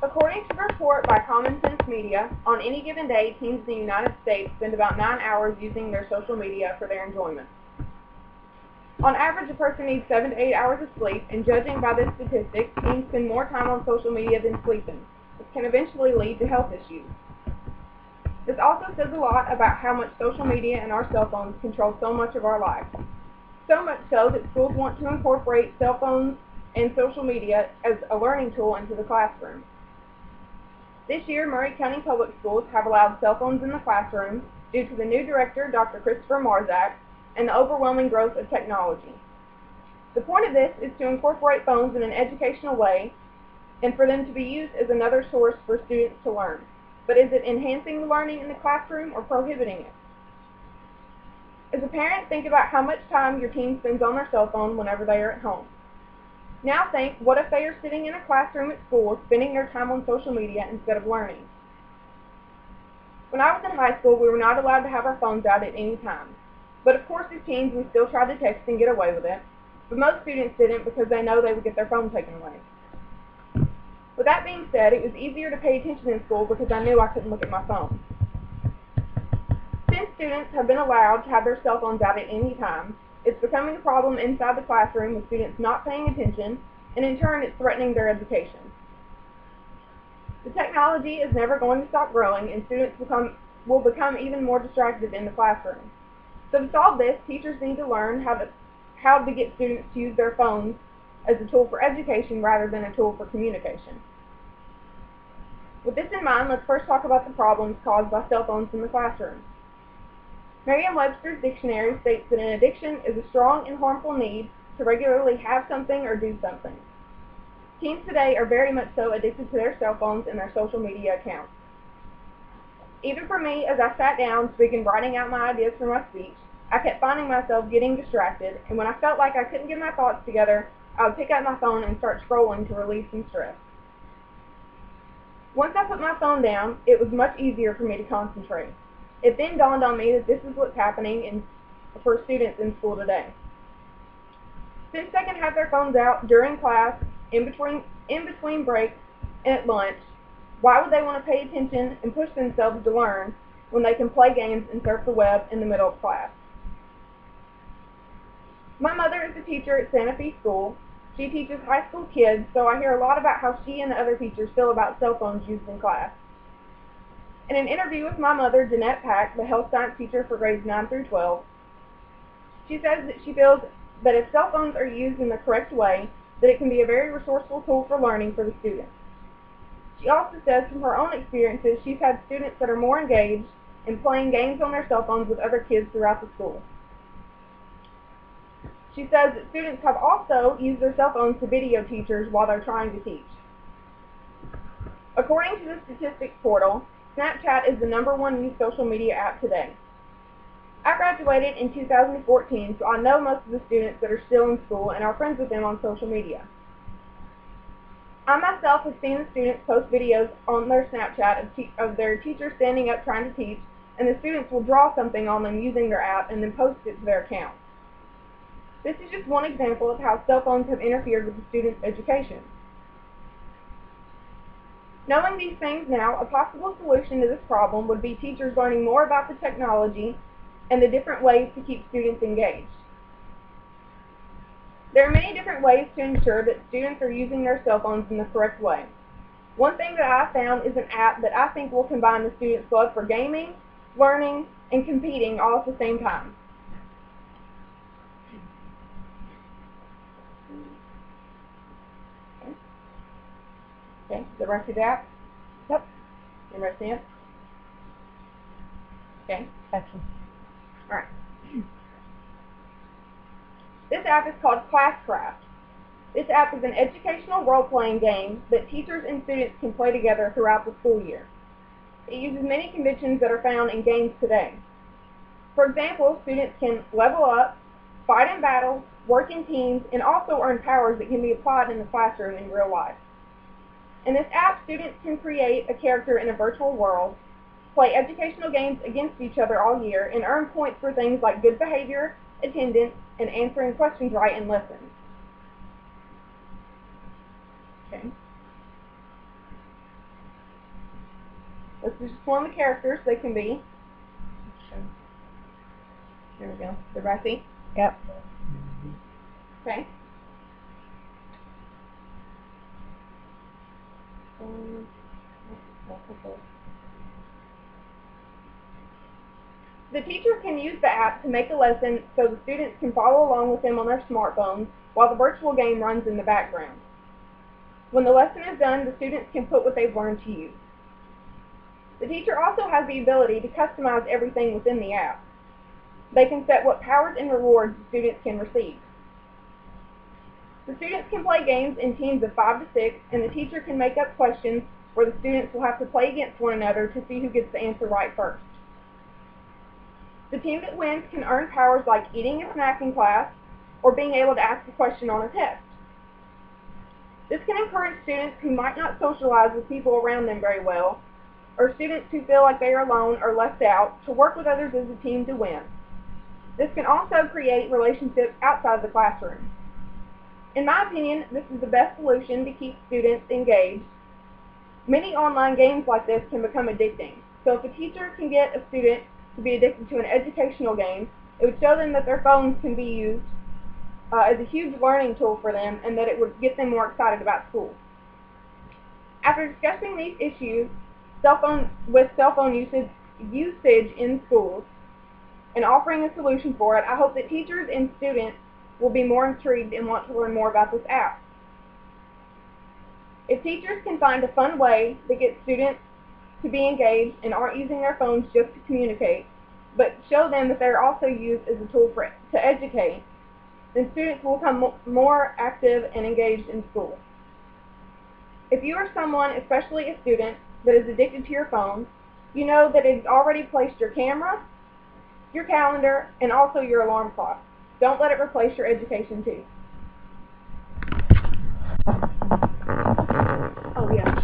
According to a report by Common Sense Media, on any given day, teens in the United States spend about 9 hours using their social media for their enjoyment. On average, a person needs 7 to 8 hours of sleep, and judging by this statistic, teens spend more time on social media than sleeping, which can eventually lead to health issues. This also says a lot about how much social media and our cell phones control so much of our lives. So much so that schools want to incorporate cell phones and social media as a learning tool into the classroom. This year, Maury County Public Schools have allowed cell phones in the classroom due to the new director, Dr. Christopher Marzak, and the overwhelming growth of technology. The point of this is to incorporate phones in an educational way and for them to be used as another source for students to learn. But is it enhancing the learning in the classroom or prohibiting it? As a parent, think about how much time your teen spends on their cell phone whenever they are at home. Now think, what if they are sitting in a classroom at school spending their time on social media instead of learning? When I was in high school, we were not allowed to have our phones out at any time. But of course, as teens, we still tried to text and get away with it. But most students didn't because they know they would get their phone taken away. With that being said, it was easier to pay attention in school because I knew I couldn't look at my phone. Since students have been allowed to have their cell phones out at any time, it's becoming a problem inside the classroom with students not paying attention, and in turn it's threatening their education. The technology is never going to stop growing, and students will become even more distracted in the classroom. So to solve this, teachers need to learn how to get students to use their phones as a tool for education rather than a tool for communication. With this in mind, let's first talk about the problems caused by cell phones in the classroom. Merriam-Webster's dictionary states that an addiction is a strong and harmful need to regularly have something or do something. Teens today are very much so addicted to their cell phones and their social media accounts. Even for me, as I sat down to begin writing out my ideas for my speech, I kept finding myself getting distracted, and when I felt like I couldn't get my thoughts together, I would pick up my phone and start scrolling to release some stress. Once I put my phone down, it was much easier for me to concentrate. It then dawned on me that this is what's happening for students in school today. Since they can have their phones out during class, in between breaks, and at lunch, why would they want to pay attention and push themselves to learn when they can play games and surf the web in the middle of class? My mother is a teacher at Santa Fe School. She teaches high school kids, so I hear a lot about how she and the other teachers feel about cell phones used in class. In an interview with my mother, Jeanette Pack, the health science teacher for grades 9 through 12, she says that she feels that if cell phones are used in the correct way, that it can be a very resourceful tool for learning for the students. She also says from her own experiences, she's had students that are more engaged in playing games on their cell phones with other kids throughout the school. She says that students have also used their cell phones to video teachers while they're trying to teach. According to the statistics portal, Snapchat is the #1 used social media app today. I graduated in 2014, so I know most of the students that are still in school and are friends with them on social media. I myself have seen the students post videos on their Snapchat of their teachers standing up trying to teach, and the students will draw something on them using their app and then post it to their account. This is just one example of how cell phones have interfered with the students' education. Knowing these things now, a possible solution to this problem would be teachers learning more about the technology and the different ways to keep students engaged. There are many different ways to ensure that students are using their cell phones in the correct way. One thing that I found is an app that I think will combine the students' love for gaming, learning, and competing all at the same time. Okay, the rest of the app? Yep. The rest of it? Okay. Excellent. All right. This app is called Classcraft. This app is an educational role-playing game that teachers and students can play together throughout the school year. It uses many conventions that are found in games today. For example, students can level up, fight in battles, work in teams, and also earn powers that can be applied in the classroom in real life. In this app, students can create a character in a virtual world, play educational games against each other all year, and earn points for things like good behavior, attendance, and answering questions right in lessons. Okay. This is just one of the characters they can be. There we go. Did I see? Yep. Okay. The teacher can use the app to make a lesson so the students can follow along with them on their smartphones while the virtual game runs in the background. When the lesson is done, the students can put what they've learned to use. The teacher also has the ability to customize everything within the app. They can set what powers and rewards the students can receive. The students can play games in teams of 5 to 6, and the teacher can make up questions where the students will have to play against one another to see who gets the answer right first. The team that wins can earn powers like eating a snack in class or being able to ask a question on a test. This can encourage students who might not socialize with people around them very well, or students who feel like they are alone or left out, to work with others as a team to win. This can also create relationships outside the classroom. In my opinion, this is the best solution to keep students engaged. Many online games like this can become addicting, so if a teacher can get a student to be addicted to an educational game, it would show them that their phones can be used as a huge learning tool for them, and that it would get them more excited about school. After discussing these issues with cell phone usage in schools and offering a solution for it, I hope that teachers and students will be more intrigued and want to learn more about this app. If teachers can find a fun way that gets students to be engaged and aren't using their phones just to communicate, but show them that they're also used as a tool to educate, then students will become more active and engaged in school. If you are someone, especially a student, that is addicted to your phone, you know that it has already placed your camera, your calendar, and also your alarm clock. Don't let it replace your education too. Oh yeah.